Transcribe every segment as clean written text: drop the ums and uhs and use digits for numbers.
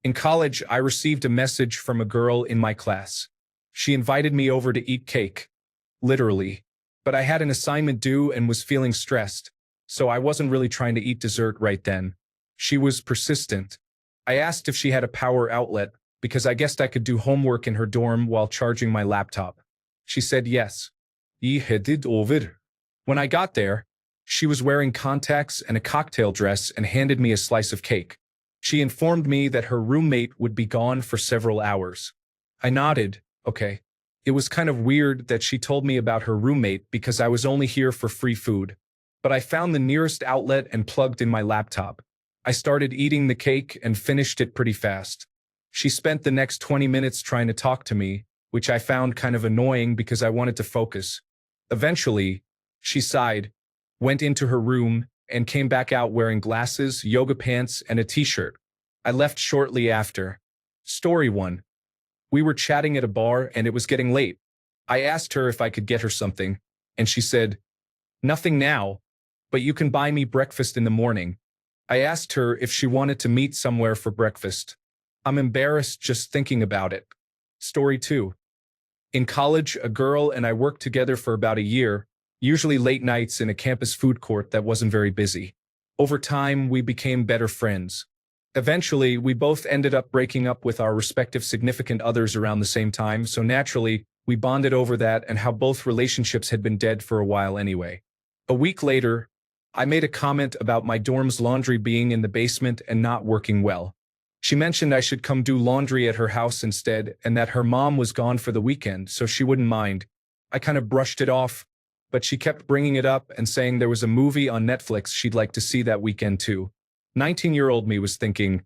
In college, I received a message from a girl in my class. She invited me over to eat cake. Literally. But I had an assignment due and was feeling stressed, so I wasn't really trying to eat dessert right then. She was persistent. I asked if she had a power outlet, because I guessed I could do homework in her dorm while charging my laptop. She said yes. I headed over. When I got there, she was wearing contacts and a cocktail dress and handed me a slice of cake. She informed me that her roommate would be gone for several hours. I nodded, okay. It was kind of weird that she told me about her roommate because I was only here for free food. But I found the nearest outlet and plugged in my laptop. I started eating the cake and finished it pretty fast. She spent the next 20 minutes trying to talk to me, which I found kind of annoying because I wanted to focus. Eventually, she sighed, went into her room, and came back out wearing glasses, yoga pants, and a t-shirt. I left shortly after. Story 1. We were chatting at a bar and it was getting late. I asked her if I could get her something, and she said, "Nothing now, but you can buy me breakfast in the morning." I asked her if she wanted to meet somewhere for breakfast. I'm embarrassed just thinking about it. Story 2. In college, a girl and I worked together for about a year, usually late nights in a campus food court that wasn't very busy. Over time, we became better friends. Eventually, we both ended up breaking up with our respective significant others around the same time, so naturally, we bonded over that and how both relationships had been dead for a while anyway. A week later, I made a comment about my dorm's laundry being in the basement and not working well. She mentioned I should come do laundry at her house instead and that her mom was gone for the weekend, so she wouldn't mind. I kind of brushed it off, but she kept bringing it up and saying there was a movie on Netflix she'd like to see that weekend too. 19-year-old me was thinking,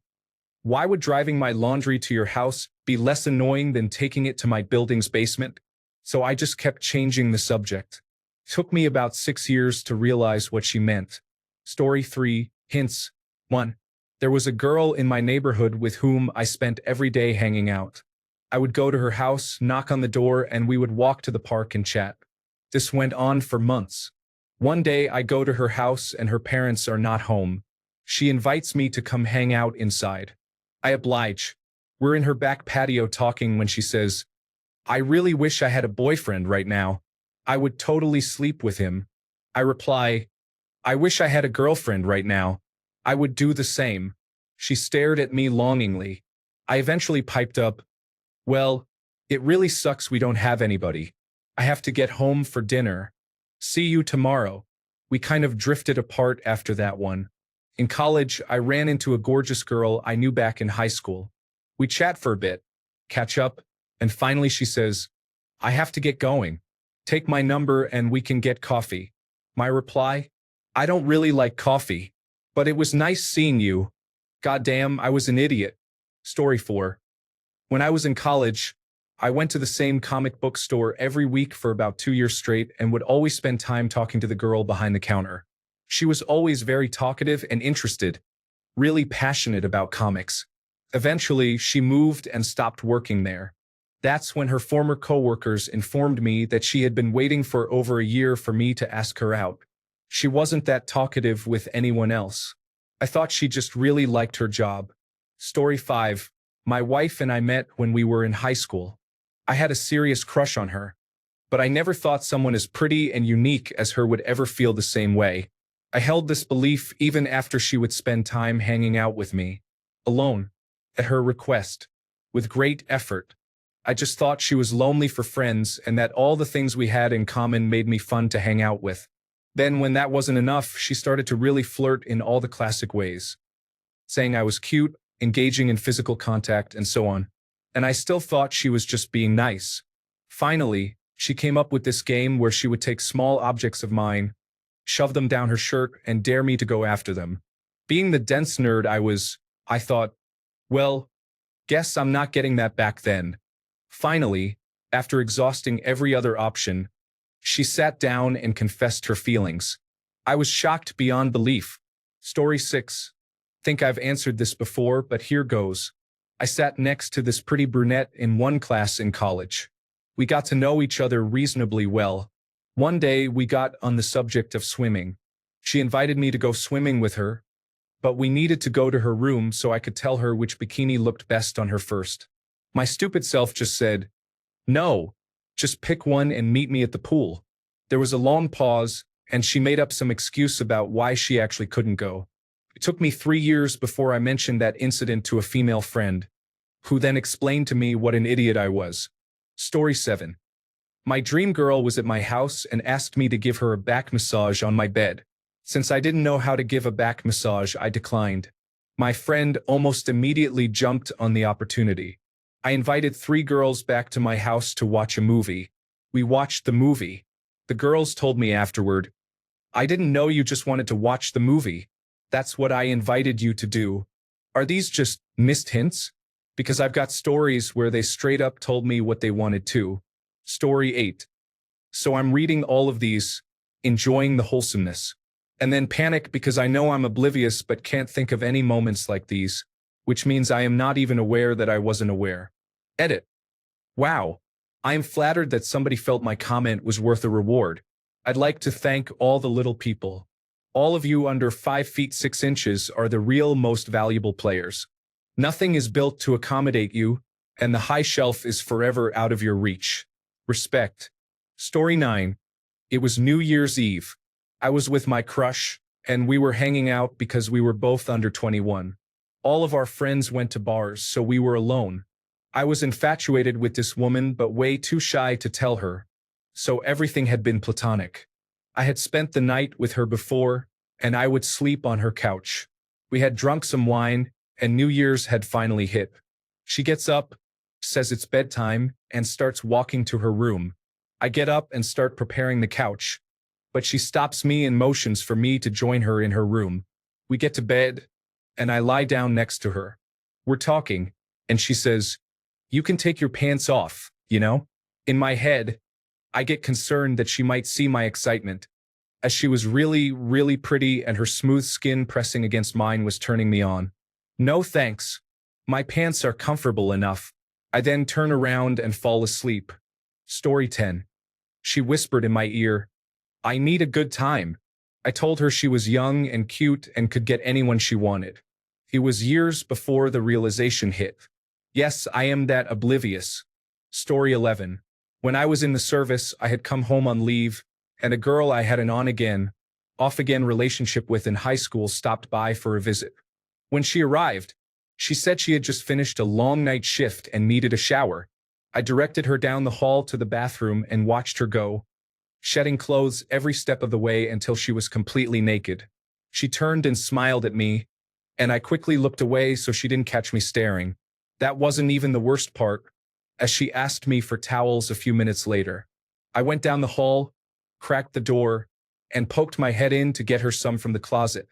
why would driving my laundry to your house be less annoying than taking it to my building's basement? So I just kept changing the subject. It took me about 6 years to realize what she meant. Story 3, hints. 1. There was a girl in my neighborhood with whom I spent every day hanging out. I would go to her house, knock on the door, and we would walk to the park and chat. This went on for months. One day I go to her house and her parents are not home. She invites me to come hang out inside. I oblige. We're in her back patio talking when she says, "I really wish I had a boyfriend right now. I would totally sleep with him." I reply, "I wish I had a girlfriend right now. I would do the same." She stared at me longingly. I eventually piped up, "Well, it really sucks we don't have anybody. I have to get home for dinner. See you tomorrow." We kind of drifted apart after that one. In college, I ran into a gorgeous girl I knew back in high school. We chat for a bit, catch up, and finally she says, "I have to get going. Take my number and we can get coffee." My reply, "I don't really like coffee, but it was nice seeing you." Goddamn, I was an idiot. Story 4. When I was in college, I went to the same comic book store every week for about 2 years straight and would always spend time talking to the girl behind the counter. She was always very talkative and interested, really passionate about comics. Eventually, she moved and stopped working there. That's when her former coworkers informed me that she had been waiting for over a year for me to ask her out. She wasn't that talkative with anyone else. I thought she just really liked her job. Story 5. My wife and I met when we were in high school. I had a serious crush on her, but I never thought someone as pretty and unique as her would ever feel the same way. I held this belief even after she would spend time hanging out with me, alone, at her request, with great effort. I just thought she was lonely for friends and that all the things we had in common made me fun to hang out with. Then when that wasn't enough, she started to really flirt in all the classic ways, saying I was cute, engaging in physical contact, and so on. And I still thought she was just being nice. Finally, she came up with this game where she would take small objects of mine, shove them down her shirt, and dare me to go after them. Being the dense nerd I was, I thought, well, guess I'm not getting that back then. Finally, after exhausting every other option, she sat down and confessed her feelings. I was shocked beyond belief. Story 6. Think I've answered this before, but here goes. I sat next to this pretty brunette in one class in college. We got to know each other reasonably well. One day, we got on the subject of swimming. She invited me to go swimming with her. but we needed to go to her room so I could tell her which bikini looked best on her first. My stupid self just said, "No, just pick one and meet me at the pool." There was a long pause, and she made up some excuse about why she actually couldn't go. It took me 3 years before I mentioned that incident to a female friend, who then explained to me what an idiot I was. Story 7. My dream girl was at my house and asked me to give her a back massage on my bed. Since I didn't know how to give a back massage, I declined. My friend almost immediately jumped on the opportunity. I invited 3 girls back to my house to watch a movie. We watched the movie. The girls told me afterward, "I didn't know you just wanted to watch the movie. That's what I invited you to do." Are these just missed hints? Because I've got stories where they straight up told me what they wanted to. Story 8. So I'm reading all of these, enjoying the wholesomeness, and then panic because I know I'm oblivious but can't think of any moments like these, which means I am not even aware that I wasn't aware. Edit. Wow. I am flattered that somebody felt my comment was worth a reward. I'd like to thank all the little people. All of you under 5 feet 6 inches are the real most valuable players. Nothing is built to accommodate you, and the high shelf is forever out of your reach. Respect. Story 9. It was New Year's Eve. I was with my crush, and we were hanging out because we were both under 21. All of our friends went to bars, so we were alone. I was infatuated with this woman but way too shy to tell her, so everything had been platonic. I had spent the night with her before, and I would sleep on her couch. We had drunk some wine, and New Year's had finally hit. She gets up, says it's bedtime, and starts walking to her room. I get up and start preparing the couch, but she stops me and motions for me to join her in her room. We get to bed, and I lie down next to her. We're talking, and she says, "You can take your pants off, you know?" In my head, I get concerned that she might see my excitement, as she was really, really pretty and her smooth skin pressing against mine was turning me on. No thanks. My pants are comfortable enough. I then turn around and fall asleep. Story 10. She whispered in my ear, "I need a good time." I told her she was young and cute and could get anyone she wanted. It was years before the realization hit. Yes, I am that oblivious. Story 11. When I was in the service, I had come home on leave, and a girl I had an on-again, off-again relationship with in high school stopped by for a visit. When she arrived, she said she had just finished a long night shift and needed a shower. I directed her down the hall to the bathroom and watched her go, shedding clothes every step of the way until she was completely naked. She turned and smiled at me, and I quickly looked away so she didn't catch me staring. That wasn't even the worst part, as she asked me for towels a few minutes later. I went down the hall, cracked the door, and poked my head in to get her some from the closet,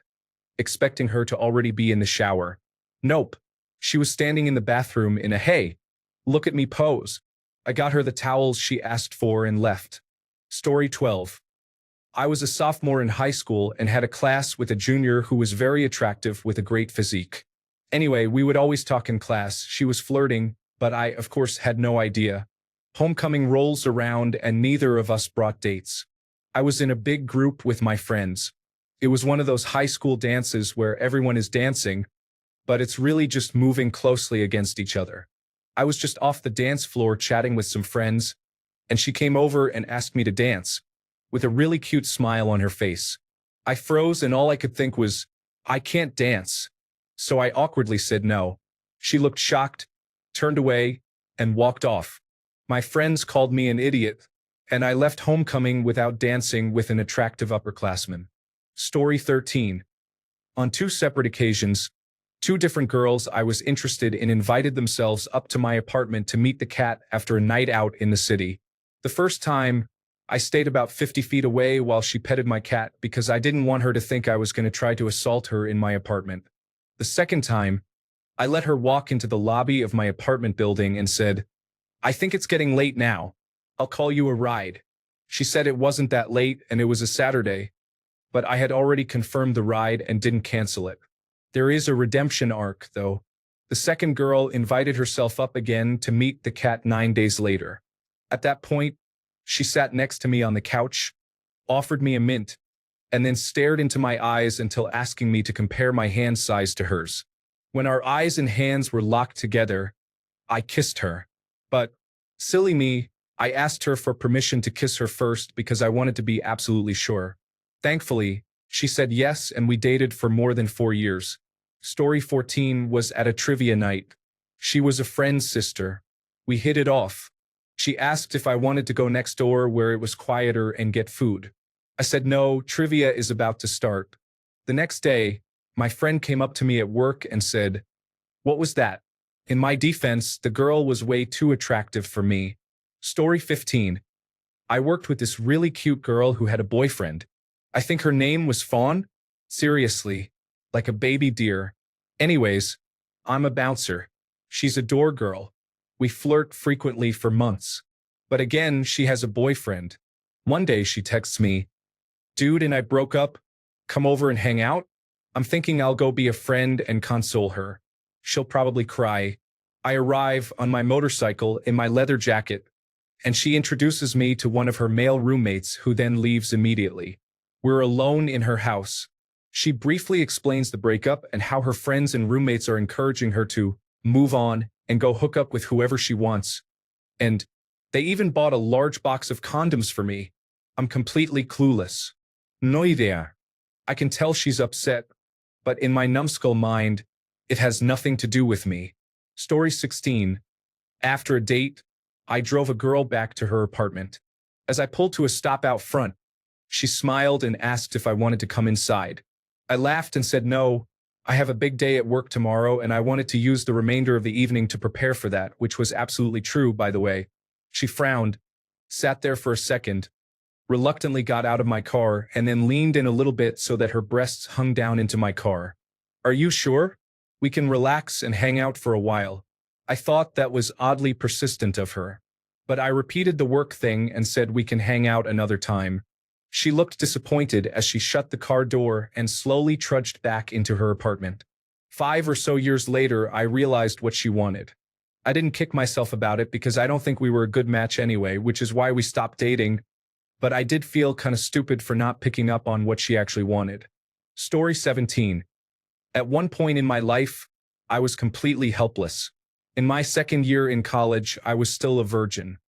expecting her to already be in the shower. Nope. She was standing in the bathroom in a "hey, look at me" pose. I got her the towels she asked for and left. Story 12. I was a sophomore in high school and had a class with a junior who was very attractive with a great physique. Anyway, we would always talk in class. She was flirting, but I, of course, had no idea. Homecoming rolls around and neither of us brought dates. I was in a big group with my friends. It was one of those high school dances where everyone is dancing, but it's really just moving closely against each other. I was just off the dance floor chatting with some friends, and she came over and asked me to dance, with a really cute smile on her face. I froze and all I could think was, "I can't dance." So I awkwardly said no. She looked shocked, turned away, and walked off. My friends called me an idiot, and I left homecoming without dancing with an attractive upperclassman. Story 13. On 2 separate occasions, 2 different girls I was interested in invited themselves up to my apartment to meet the cat after a night out in the city. The first time, I stayed about 50 feet away while she petted my cat because I didn't want her to think I was going to try to assault her in my apartment. The second time, I let her walk into the lobby of my apartment building and said, "I think it's getting late now. I'll call you a ride." She said it wasn't that late and it was a Saturday, but I had already confirmed the ride and didn't cancel it. There is a redemption arc, though. The second girl invited herself up again to meet the cat 9 days later. At that point, she sat next to me on the couch, offered me a mint, and then stared into my eyes until asking me to compare my hand size to hers. When our eyes and hands were locked together, I kissed her. But, silly me, I asked her for permission to kiss her first because I wanted to be absolutely sure. Thankfully, she said yes, and we dated for more than 4 years. Story 14 was at a trivia night. She was a friend's sister. We hit it off. She asked if I wanted to go next door where it was quieter and get food. I said no, trivia is about to start. The next day, my friend came up to me at work and said, "What was that?" In my defense, the girl was way too attractive for me. Story 15. I worked with this really cute girl who had a boyfriend. I think her name was Fawn. Seriously, like a baby deer. Anyways, I'm a bouncer. She's a door girl. We flirt frequently for months. But again, she has a boyfriend. One day she texts me, "Dude and I broke up. Come over and hang out?" I'm thinking I'll go be a friend and console her. She'll probably cry. I arrive on my motorcycle in my leather jacket, and she introduces me to one of her male roommates who then leaves immediately. We're alone in her house. She briefly explains the breakup and how her friends and roommates are encouraging her to move on and go hook up with whoever she wants. And they even bought a large box of condoms for me. I'm completely clueless. No idea. I can tell she's upset, but in my numbskull mind, it has nothing to do with me. Story 16. After a date, I drove a girl back to her apartment. As I pulled to a stop out front, she smiled and asked if I wanted to come inside. I laughed and said no. I have a big day at work tomorrow and I wanted to use the remainder of the evening to prepare for that, which was absolutely true, by the way. She frowned, sat there for a second, reluctantly got out of my car, and then leaned in a little bit so that her breasts hung down into my car. "Are you sure? We can relax and hang out for a while." I thought that was oddly persistent of her, but I repeated the work thing and said we can hang out another time. She looked disappointed as she shut the car door and slowly trudged back into her apartment. 5 or so years later, I realized what she wanted. I didn't kick myself about it because I don't think we were a good match anyway, which is why we stopped dating, but I did feel kind of stupid for not picking up on what she actually wanted. Story 17. At one point in my life, I was completely helpless. In my second year in college, I was still a virgin.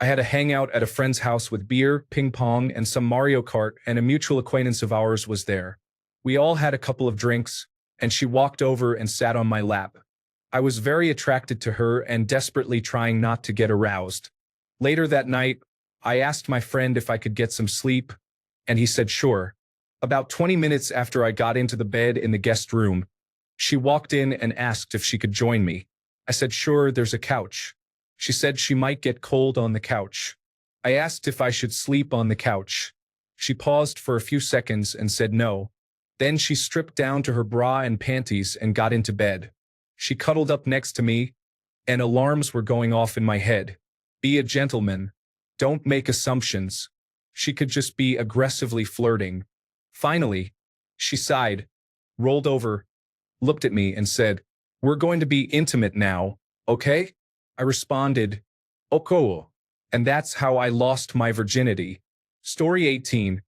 I had a hangout at a friend's house with beer, ping pong, and some Mario Kart, and a mutual acquaintance of ours was there. We all had a couple of drinks, and she walked over and sat on my lap. I was very attracted to her and desperately trying not to get aroused. Later that night, I asked my friend if I could get some sleep, and he said sure. About 20 minutes after I got into the bed in the guest room, she walked in and asked if she could join me. I said sure, there's a couch. She said she might get cold on the couch. I asked if I should sleep on the couch. She paused for a few seconds and said no. Then she stripped down to her bra and panties and got into bed. She cuddled up next to me, and alarms were going off in my head. Be a gentleman. Don't make assumptions. She could just be aggressively flirting. Finally, she sighed, rolled over, looked at me and said, "We're going to be intimate now, okay?" I responded, "Okay." And that's how I lost my virginity. Story 18.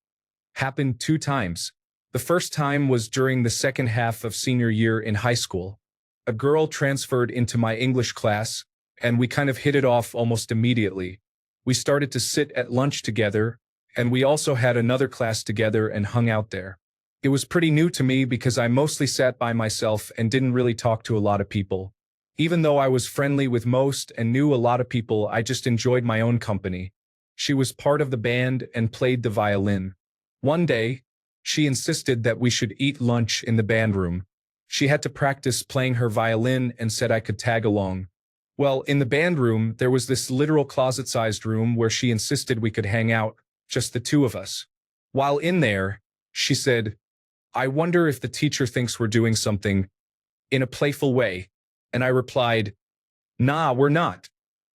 Happened 2 times. The first time was during the second half of senior year in high school. A girl transferred into my English class, and we kind of hit it off almost immediately. We started to sit at lunch together, and we also had another class together and hung out there. It was pretty new to me because I mostly sat by myself and didn't really talk to a lot of people. Even though I was friendly with most and knew a lot of people, I just enjoyed my own company. She was part of the band and played the violin. One day, she insisted that we should eat lunch in the band room. She had to practice playing her violin and said I could tag along. Well, in the band room, there was this literal closet-sized room where she insisted we could hang out, just the 2 of us. While in there, she said, "I wonder if the teacher thinks we're doing something," in a playful way. And I replied, "Nah, we're not."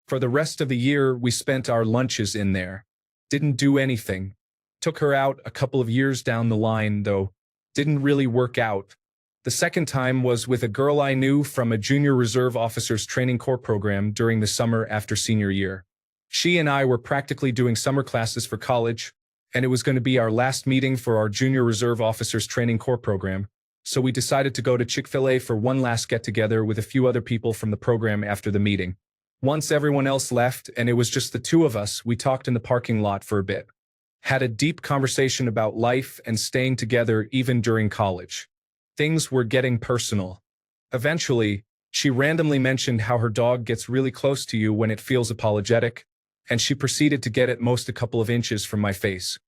For the rest of the year, we spent our lunches in there. Didn't do anything. Took her out a couple of years down the line, though. Didn't really work out. The second time was with a girl I knew from a junior reserve officers training corps program during the summer after senior year. She and I were practically doing summer classes for college, and it was going to be our last meeting for our Junior Reserve Officers Training Corps program, so we decided to go to Chick-fil-A for one last get-together with a few other people from the program after the meeting. Once everyone else left and it was just the two of us, we talked in the parking lot for a bit. Had a deep conversation about life and staying together even during college. Things were getting personal. Eventually, she randomly mentioned how her dog gets really close to you when it feels apologetic, and she proceeded to get at most a couple of inches from my face.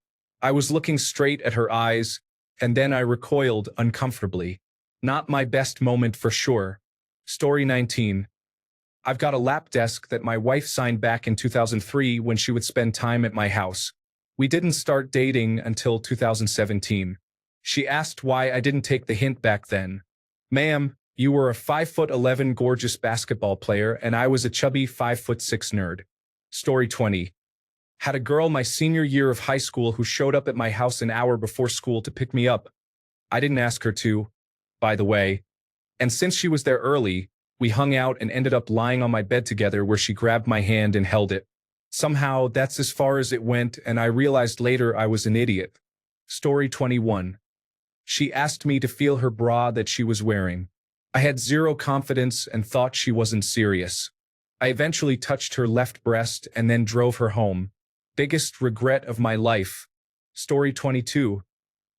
I was looking straight at her eyes, and then I recoiled uncomfortably. Not my best moment for sure. Story 19. I've got a lap desk that my wife signed back in 2003 when she would spend time at my house. We didn't start dating until 2017. She asked why I didn't take the hint back then. Ma'am, you were a 5'11" gorgeous basketball player and I was a chubby 5'6" nerd. Story 20. Had a girl my senior year of high school who showed up at my house an hour before school to pick me up. I didn't ask her to, by the way. And since she was there early, we hung out and ended up lying on my bed together where she grabbed my hand and held it. Somehow, that's as far as it went, and I realized later I was an idiot. Story 21. She asked me to feel her bra that she was wearing. I had zero confidence and thought she wasn't serious. I eventually touched her left breast and then drove her home. Biggest regret of my life. Story 22.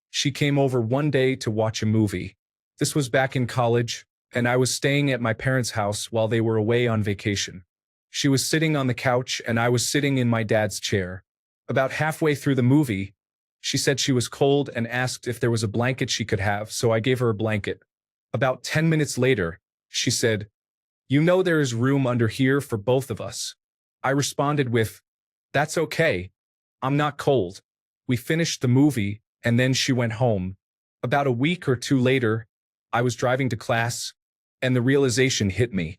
She came over one day to watch a movie. This was back in college, and I was staying at my parents' house while they were away on vacation. She was sitting on the couch and I was sitting in my dad's chair. About halfway through the movie, she said she was cold and asked if there was a blanket she could have, so I gave her a blanket. About 10 minutes later, she said, "You know there is room under here for both of us." I responded with, "That's okay. I'm not cold." We finished the movie, and then she went home. About a week or two later, I was driving to class, and the realization hit me.